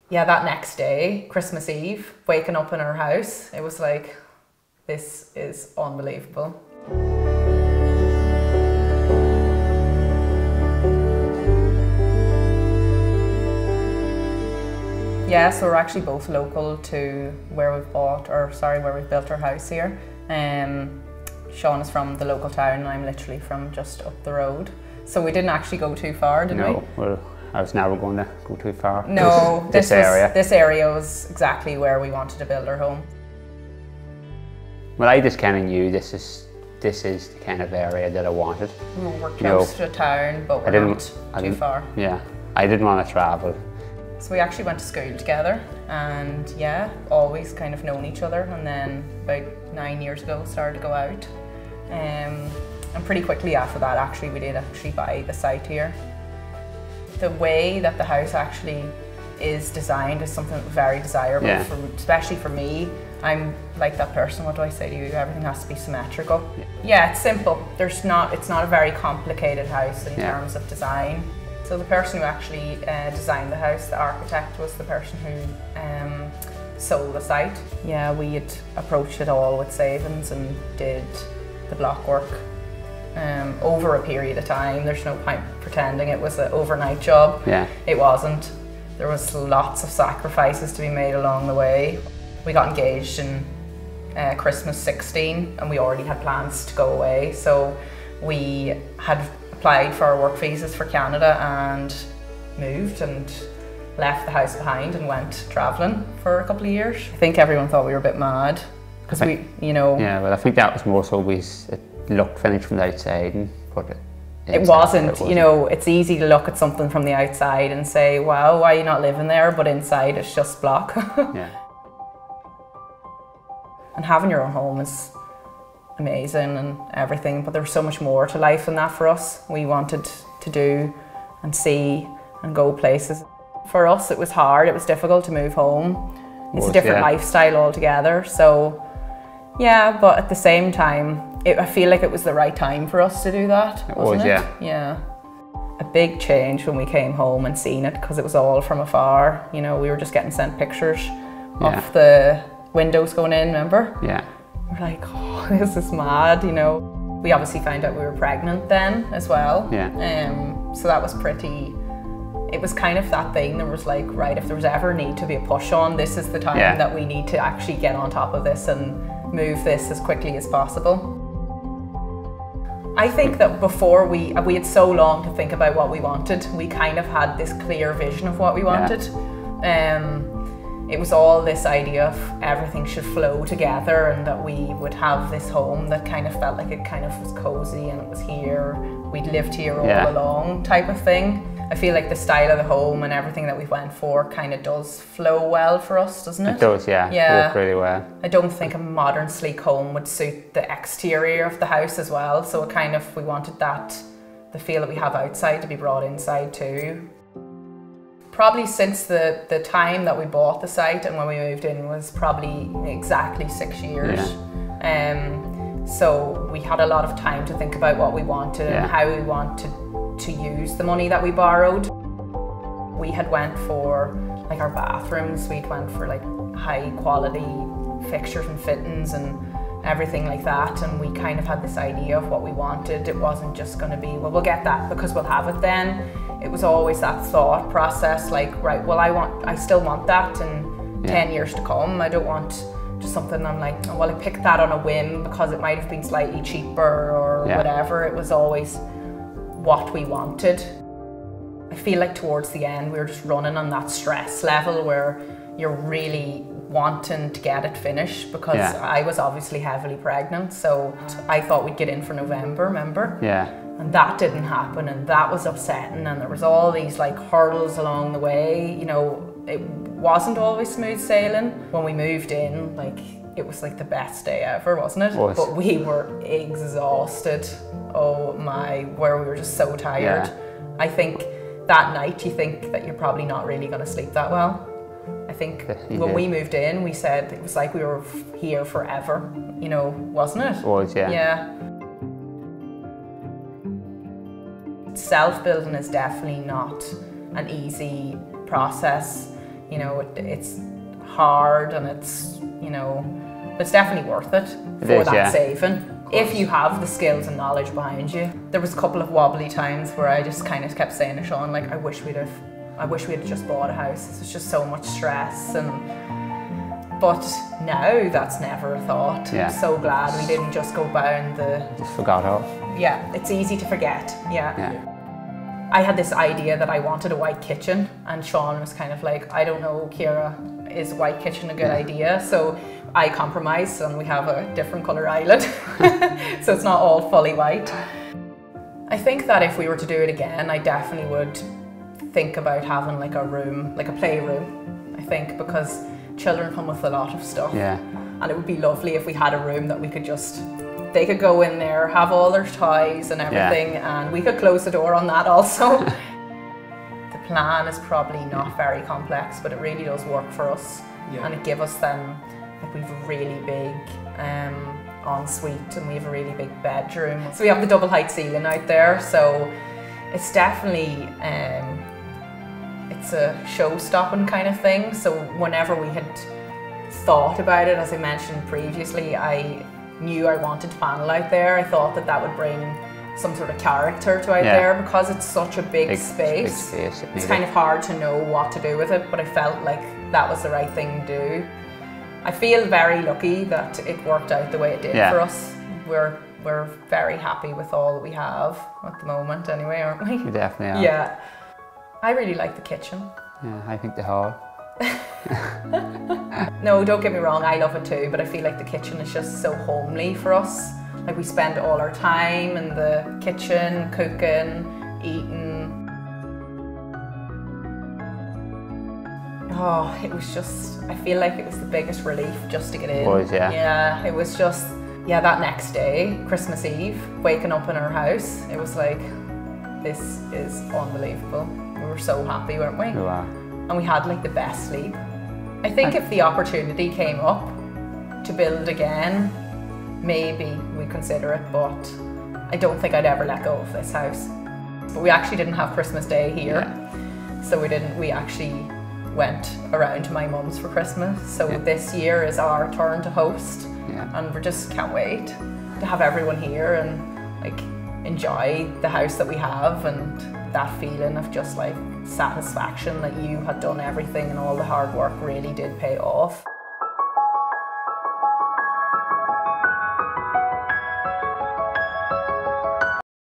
Yeah, that next day, Christmas Eve, waking up in our house, it was like, this is unbelievable. Yeah, so we're actually both local to where we've where we've built our house here. Sean is from the local town and I'm literally from just up the road. So we didn't actually go too far, did we? No, well, I was never going to go too far. No, this area. This area was exactly where we wanted to build our home. Well, I just kind of knew this is the kind of area that I wanted. We're close to a town, but we're not too far. Yeah, I didn't want to travel. So we actually went to school together and yeah, always kind of known each other, and then about 9 years ago started to go out. And pretty quickly after that actually we did buy the site here. The way that the house actually is designed is something very desirable, especially for me. I'm like that person, what do I say to you? Everything has to be symmetrical. Yeah, it's simple. It's not a very complicated house in terms of design. So the person who actually designed the house, the architect, was the person who sold the site. Yeah, we had approached it all with savings and did the block work over a period of time. There's no point pretending it was an overnight job. Yeah. It wasn't. There was lots of sacrifices to be made along the way. We got engaged in Christmas 16 and we already had plans to go away. So we had applied for our work visas for Canada and moved and left the house behind and went travelling for a couple of years. I think everyone thought we were a bit mad because you know. Yeah, well, I think that was more so it looked finished from the outside, but it wasn't. You know, it's easy to look at something from the outside and say, wow, why are you not living there? But inside it's just block. Yeah. And having your own home is amazing and everything, but there's so much more to life than that for us. We wanted to do and see and go places. For us it was hard, it was difficult to move home. It's a different lifestyle altogether. So yeah, but at the same time, I feel like it was the right time for us to do that, wasn't it? Yeah. A big change when we came home and seen it, because it was all from afar. You know, we were just getting sent pictures of the windows going in, remember? Yeah. We're like, oh, this is mad, you know. We obviously found out we were pregnant then as well. Yeah. So that was pretty, it was kind of that thing that was like, right, if there was ever need to be a push on, this is the time that we need to actually get on top of this and move this as quickly as possible. I think that before we had so long to think about what we wanted, we kind of had this clear vision of what we wanted. It was all this idea of everything should flow together and that we would have this home that kind of felt like it kind of was cozy and it was here, we'd lived here all along type of thing. I feel like the style of the home and everything that we went for kind of does flow well for us, doesn't it? It does, yeah. Work really well. I don't think a modern sleek home would suit the exterior of the house as well, so it kind of, we wanted that, the feel that we have outside to be brought inside too. Probably since the time that we bought the site and when we moved in was probably exactly 6 years. So we had a lot of time to think about what we wanted and how we wanted to use the money that we borrowed. We had went for like our bathrooms, we'd went for like high quality fixtures and fittings and everything like that, and we kind of had this idea of what we wanted. It wasn't just going to be, well, we'll get that because we'll have it then. It was always that thought process, like, right, well, I still want that in 10 years to come. I don't want just something I'm like, oh, well, I picked that on a whim because it might have been slightly cheaper or whatever. It was always what we wanted. I feel like towards the end we were just running on that stress level where you're really wanting to get it finished, because I was obviously heavily pregnant, so I thought we'd get in for November, remember? Yeah. And that didn't happen, and that was upsetting, and there was all these like hurdles along the way. You know, it wasn't always smooth sailing. When we moved in, like, it was like the best day ever, wasn't it? But we were exhausted. Oh my, where we were just so tired. I think that night you think that you're probably not really going to sleep that well. I think when we moved in, we said it was like we were here forever, you know, wasn't it? It was, yeah. Self-building is definitely not an easy process. you know, it's hard and it's, you know, it's definitely worth it for that saving. If you have the skills and knowledge behind you. There was a couple of wobbly times where I just kind of kept saying to Sean, like, I wish we'd have just bought a house. It's just so much stress, but now that's never a thought. I'm so glad we didn't just go down the... Just forgot off. Yeah, it's easy to forget, I had this idea that I wanted a white kitchen, and Sean was kind of like, I don't know, Ciara, is a white kitchen a good idea? So I compromised and we have a different colour island. So it's not all fully white. I think that if we were to do it again, I definitely would think about having like a room, like a playroom, I think, because children come with a lot of stuff. And it would be lovely if we had a room that we could just, they could go in there, have all their toys and everything, and we could close the door on that also. The plan is probably not very complex, but it really does work for us. And it gives us them, like, we've a really big ensuite and we have a really big bedroom. So we have the double height ceiling out there, so it's definitely, it's a show-stopping kind of thing. So whenever we had thought about it, as I mentioned previously, I knew I wanted panel out there. I thought that that would bring some sort of character to out there, because it's such a big space. It's kind of hard to know what to do with it, but I felt like that was the right thing to do. I feel very lucky that it worked out the way it did for us. We're very happy with all that we have at the moment anyway, aren't we? We definitely are. Yeah. I really like the kitchen. Yeah, I think the hall. No, don't get me wrong, I love it too, but I feel like the kitchen is just so homely for us. Like, we spend all our time in the kitchen, cooking, eating. Oh, it was just, I feel like it was the biggest relief just to get in. It was, Yeah, it was just, that next day, Christmas Eve, waking up in our house, it was like, this is unbelievable. We were so happy, weren't we? We were. And we had like the best sleep. I think if the opportunity came up to build again, maybe we'd consider it, but I don't think I'd ever let go of this house. But we actually didn't have Christmas Day here, so we actually went around to my mum's for Christmas. So this year is our turn to host, and we just can't wait to have everyone here and like enjoy the house that we have, and that feeling of just like satisfaction that you had done everything and all the hard work really did pay off.